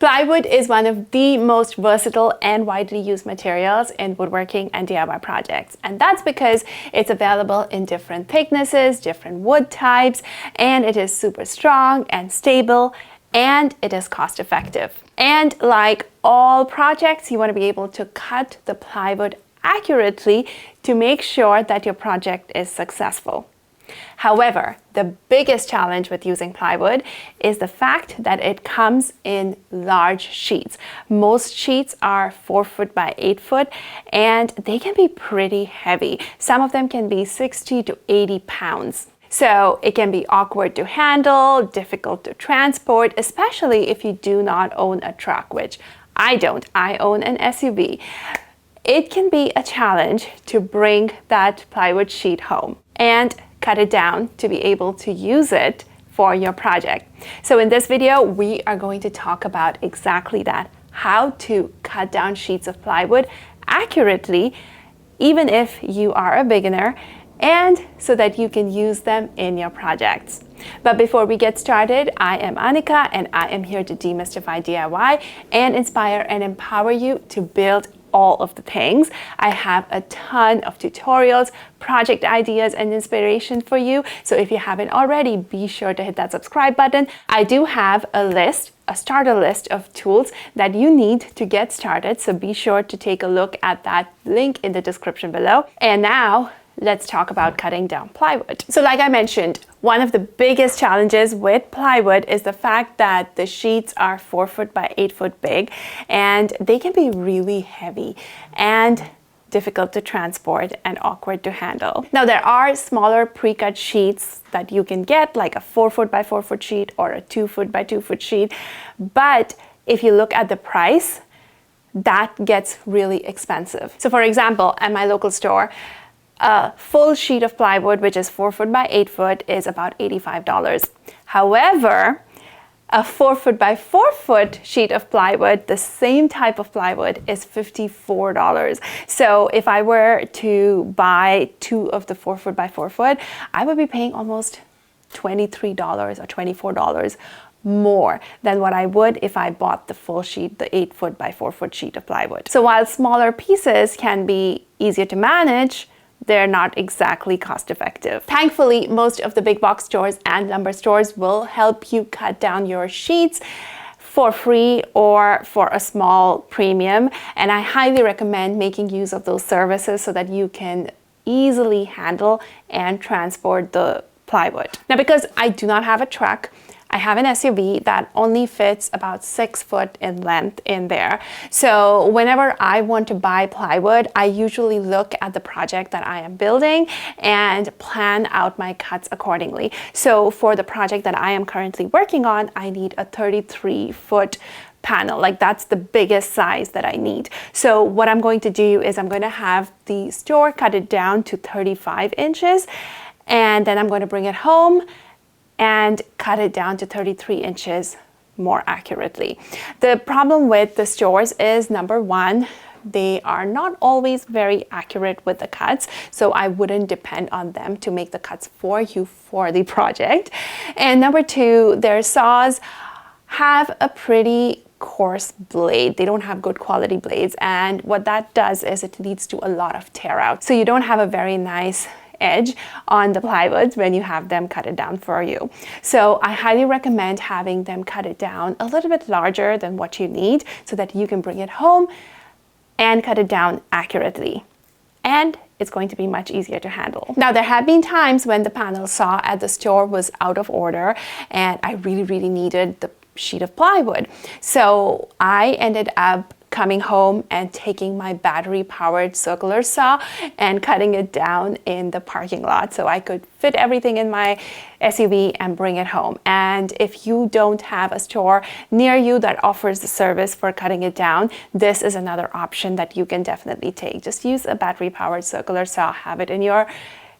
Plywood is one of the most versatile and widely used materials in woodworking and DIY projects. And that's because it's available in different thicknesses, different wood types, and it is super strong and stable, and it is cost effective. And like all projects, you want to be able to cut the plywood accurately to make sure that your project is successful. However, the biggest challenge with using plywood is the fact that it comes in large sheets. Most sheets are 4 foot by 8 foot, and they can be pretty heavy. Some of them can be 60 to 80 pounds. So it can be awkward to handle, difficult to transport, especially if you do not own a truck, which I don't. I own an SUV. It can be a challenge to bring that plywood sheet home and cut it down to be able to use it for your project. So in this video, we are going to talk about exactly that, how to cut down sheets of plywood accurately, even if you are a beginner, and so that you can use them in your projects. But before we get started, I am Anika, and I am here to demystify DIY and inspire and empower you to build all of the things. I have a ton of tutorials, project ideas, and inspiration for you. So if you haven't already, be sure to hit that subscribe button. I do have a starter list of tools that you need to get started. So be sure to take a look at that link in the description below. And now, let's talk about cutting down plywood. So like I mentioned, one of the biggest challenges with plywood is the fact that the sheets are 4 foot by 8 foot big, and they can be really heavy and difficult to transport and awkward to handle. Now there are smaller pre-cut sheets that you can get, like a 4 foot by 4 foot sheet or a 2 foot by 2 foot sheet. But if you look at the price, that gets really expensive. So for example, at my local store, a full sheet of plywood, which is 4 foot by 8 foot, is about $85. However, a 4 foot by 4 foot sheet of plywood, the same type of plywood, is $54. So if I were to buy 2 of the 4 foot by 4 foot, I would be paying almost $23 or $24 more than what I would if I bought the full sheet, the 8 foot by 4 foot sheet of plywood. So while smaller pieces can be easier to manage, they're not exactly cost effective. Thankfully, most of the big box stores and lumber stores will help you cut down your sheets for free or for a small premium. And I highly recommend making use of those services so that you can easily handle and transport the plywood. Now, because I do not have a truck, I have an SUV that only fits about 6 foot in length in there. So whenever I want to buy plywood, I usually look at the project that I am building and plan out my cuts accordingly. So for the project that I am currently working on, I need a 33 foot panel. Like, that's the biggest size that I need. So what I'm going to do is I'm going to have the store cut it down to 35 inches, and then I'm going to bring it home and cut it down to 33 inches more accurately. The problem with the stores is, number one, they are not always very accurate with the cuts, so I wouldn't depend on them to make the cuts for you for the project. And number two, their saws have a pretty coarse blade. They don't have good quality blades, and what that does is it leads to a lot of tear out. So you don't have a very nice edge on the plywoods when you have them cut it down for you. So I highly recommend having them cut it down a little bit larger than what you need so that you can bring it home and cut it down accurately. And it's going to be much easier to handle. Now, there have been times when the panel saw at the store was out of order and I really needed the sheet of plywood. So I ended up coming home and taking my battery powered circular saw and cutting it down in the parking lot so I could fit everything in my SUV and bring it home. And if you don't have a store near you that offers the service for cutting it down, this is another option that you can definitely take. Just use a battery powered circular saw, have it in your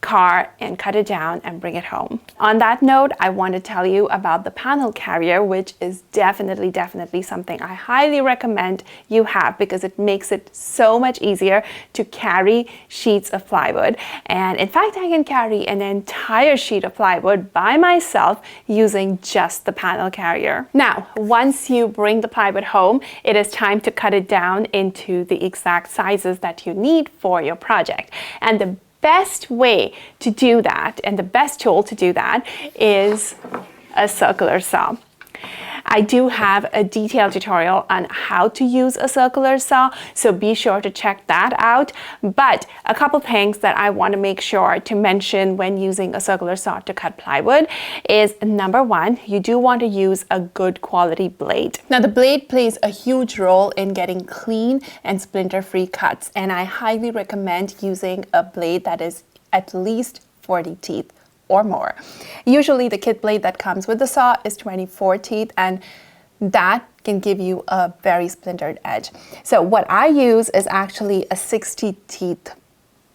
car and cut it down and bring it home. On that note, I want to tell you about the panel carrier, which is definitely something I highly recommend you have because it makes it so much easier to carry sheets of plywood. And in fact, I can carry an entire sheet of plywood by myself using just the panel carrier. Now, once you bring the plywood home, it is time to cut it down into the exact sizes that you need for your project. And the best way to do that, and the best tool to do that, is a circular saw. I do have a detailed tutorial on how to use a circular saw, so be sure to check that out. But a couple things that I want to make sure to mention when using a circular saw to cut plywood is, number one, you do want to use a good quality blade. Now, the blade plays a huge role in getting clean and splinter-free cuts, and I highly recommend using a blade that is at least 40 teeth or more. Usually the kit blade that comes with the saw is 24 teeth, and that can give you a very splintered edge. So what I use is actually a 60 teeth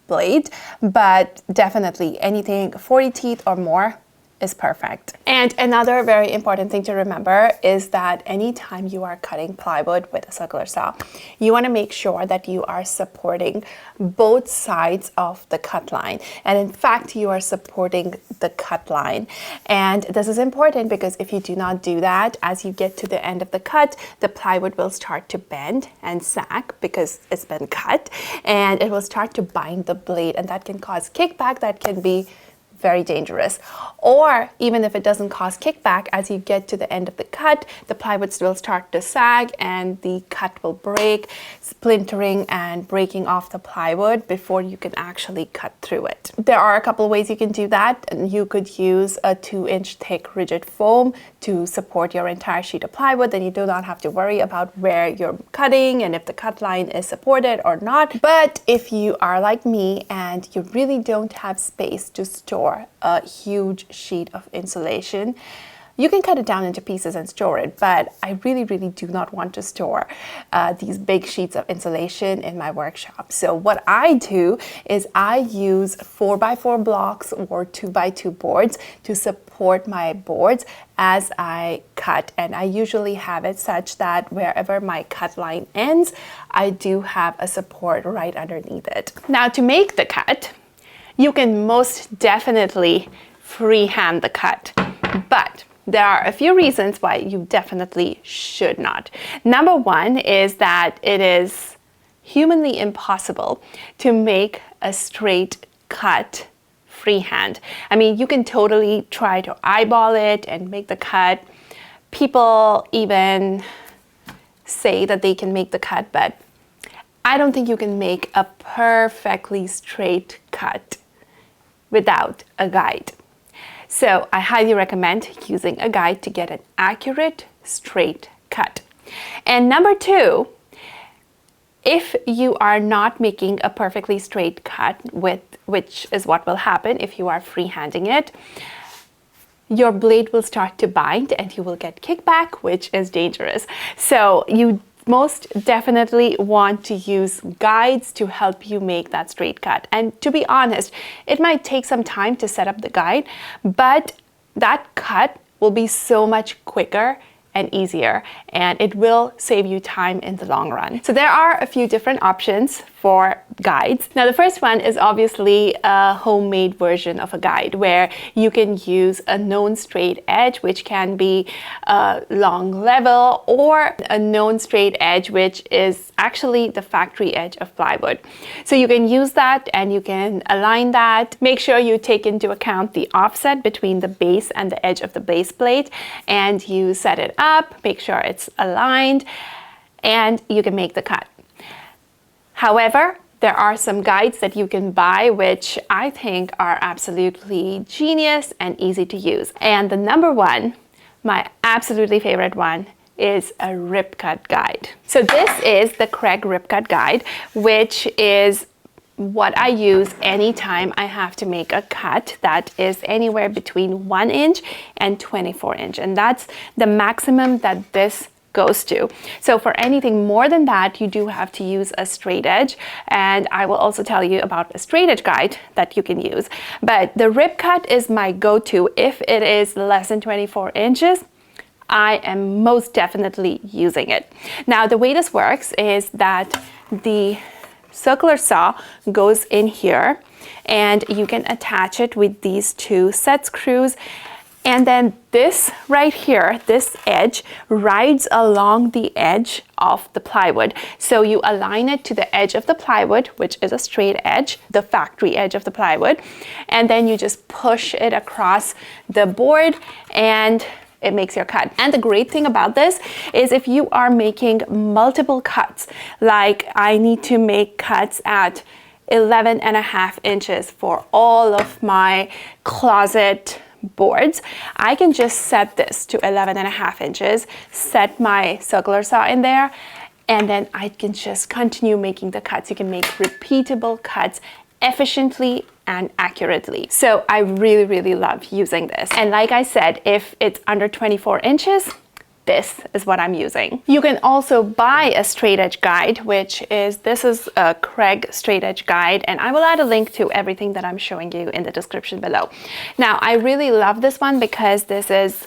blade, but definitely anything 40 teeth or more is perfect. And another very important thing to remember is that anytime you are cutting plywood with a circular saw, you want to make sure that you are supporting both sides of the cut line. And in fact, you are supporting the cut line. And this is important because if you do not do that, as you get to the end of the cut, the plywood will start to bend and sag because it's been cut, and it will start to bind the blade, and that can cause kickback that can be very dangerous. Or even if it doesn't cause kickback, as you get to the end of the cut, the plywood will start to sag and the cut will break, splintering and breaking off the plywood before you can actually cut through it. There are a couple of ways you can do that. You could use a 2-inch thick rigid foam to support your entire sheet of plywood. Then you do not have to worry about where you're cutting and if the cut line is supported or not. But if you are like me and you really don't have space to store a huge sheet of insulation, you can cut it down into pieces and store it, but I really do not want to store these big sheets of insulation in my workshop. So what I do is I use 4x4 blocks or 2x2 boards to support my boards as I cut, and I usually have it such that wherever my cut line ends, I do have a support right underneath it. Now, to make the cut, you can most definitely freehand the cut, but there are a few reasons why you definitely should not. Number one is that it is humanly impossible to make a straight cut freehand. I mean, you can totally try to eyeball it and make the cut. People even say that they can make the cut, but I don't think you can make a perfectly straight cut without a guide. So I highly recommend using a guide to get an accurate straight cut. And number two, if you are not making a perfectly straight cut, which is what will happen if you are freehanding it, your blade will start to bind and you will get kickback, which is dangerous. So you most definitely want to use guides to help you make that straight cut. And to be honest, it might take some time to set up the guide, but that cut will be so much quicker and easier, and it will save you time in the long run. So there are a few different options for guides. Now, the first one is obviously a homemade version of a guide where you can use a known straight edge, which can be a long level, or a known straight edge, which is actually the factory edge of plywood. So you can use that and you can align that. Make sure you take into account the offset between the base and the edge of the base plate, and you set it up, make sure it's aligned, and you can make the cut. However, there are some guides that you can buy which I think are absolutely genius and easy to use. And the number one, my absolutely favorite one, is a rip cut guide. So this is the Craig rip cut guide, which is what I use anytime I have to make a cut that is anywhere between 1 inch and 24 inch. And that's the maximum that this goes to. So for anything more than that, you do have to use a straight edge, and I will also tell you about a straight edge guide that you can use. But the rib cut is my go-to. If it is less than 24 inches, I am most definitely using it. Now, the way this works is that the circular saw goes in here, and you can attach it with these two set screws. And then this right here, this edge, rides along the edge of the plywood. So you align it to the edge of the plywood, which is a straight edge, the factory edge of the plywood. And then you just push it across the board and it makes your cut. And the great thing about this is if you are making multiple cuts, like I need to make cuts at 11.5 inches for all of my closet boards, I can just set this to 11.5 inches, set my circular saw in there, and then I can just continue making the cuts. You can make repeatable cuts efficiently and accurately. So I really, really love using this. And like I said, if it's under 24 inches, this is what I'm using. You can also buy a straight edge guide, this is a Craig straight edge guide, and I will add a link to everything that I'm showing you in the description below. Now, I really love this one because this is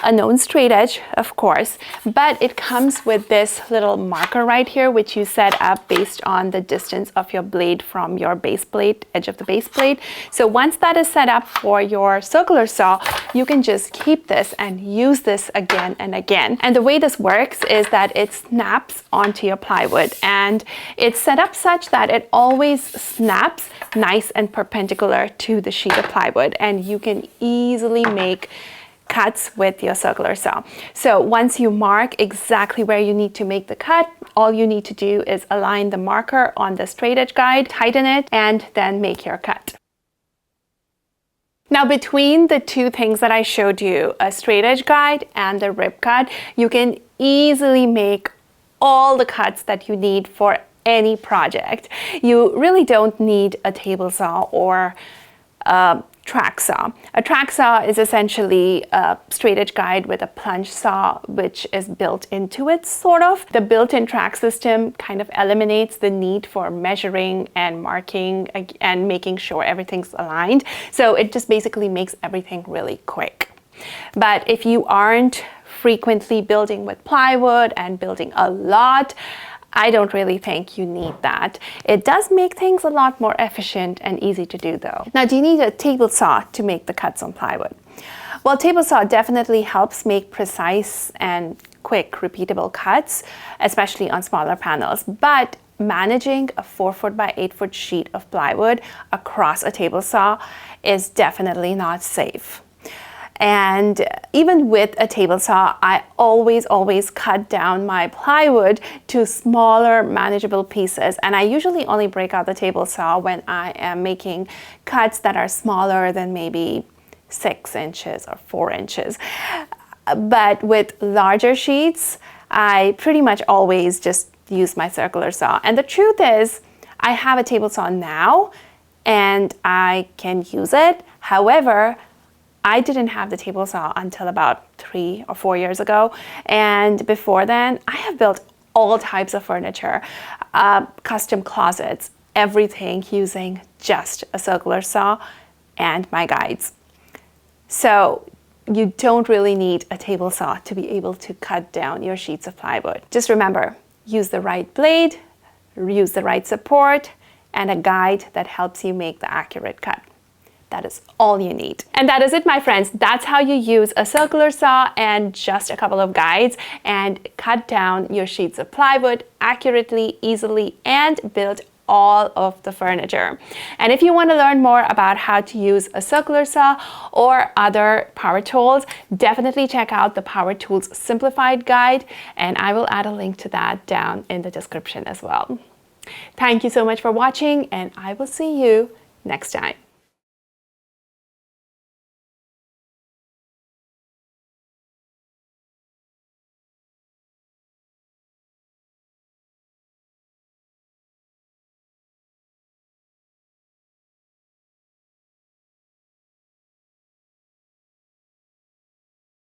a known straight edge, of course, but it comes with this little marker right here, which you set up based on the distance of your blade from your base plate, edge of the base plate. So once that is set up for your circular saw, you can just keep this and use this again and again. And the way this works is that it snaps onto your plywood, and it's set up such that it always snaps nice and perpendicular to the sheet of plywood, and you can easily make cuts with your circular saw. So once you mark exactly where you need to make the cut, all you need to do is align the marker on the straight edge guide, tighten it, and then make your cut. Now, between the two things that I showed you, a straight edge guide and the rib cut, you can easily make all the cuts that you need for any project. You really don't need a table saw or a track saw. A track saw is essentially a straight edge guide with a plunge saw, which is built into it, sort of. The built-in track system kind of eliminates the need for measuring and marking and making sure everything's aligned. So it just basically makes everything really quick. But if you aren't frequently building with plywood and building a lot, I don't really think you need that. It does make things a lot more efficient and easy to do though. Now, do you need a table saw to make the cuts on plywood? Well, table saw definitely helps make precise and quick repeatable cuts, especially on smaller panels. But managing a 4-foot by 8-foot sheet of plywood across a table saw is definitely not safe. And even with a table saw, I always cut down my plywood to smaller, manageable pieces. And I usually only break out the table saw when I am making cuts that are smaller than maybe 6 inches or 4 inches. But with larger sheets, I pretty much always just use my circular saw. And the truth is, I have a table saw now and I can use it. However, I didn't have the table saw until about 3 or 4 years ago. And before then, I have built all types of furniture, custom closets, everything using just a circular saw and my guides. So you don't really need a table saw to be able to cut down your sheets of plywood. Just remember, use the right blade, use the right support, and a guide that helps you make the accurate cut. That is all you need. And that is it, my friends. That's how you use a circular saw and just a couple of guides and cut down your sheets of plywood accurately, easily, and build all of the furniture. And if you want to learn more about how to use a circular saw or other power tools, definitely check out the Power Tools Simplified Guide, and I will add a link to that down in the description as well. Thank you so much for watching, and I will see you next time.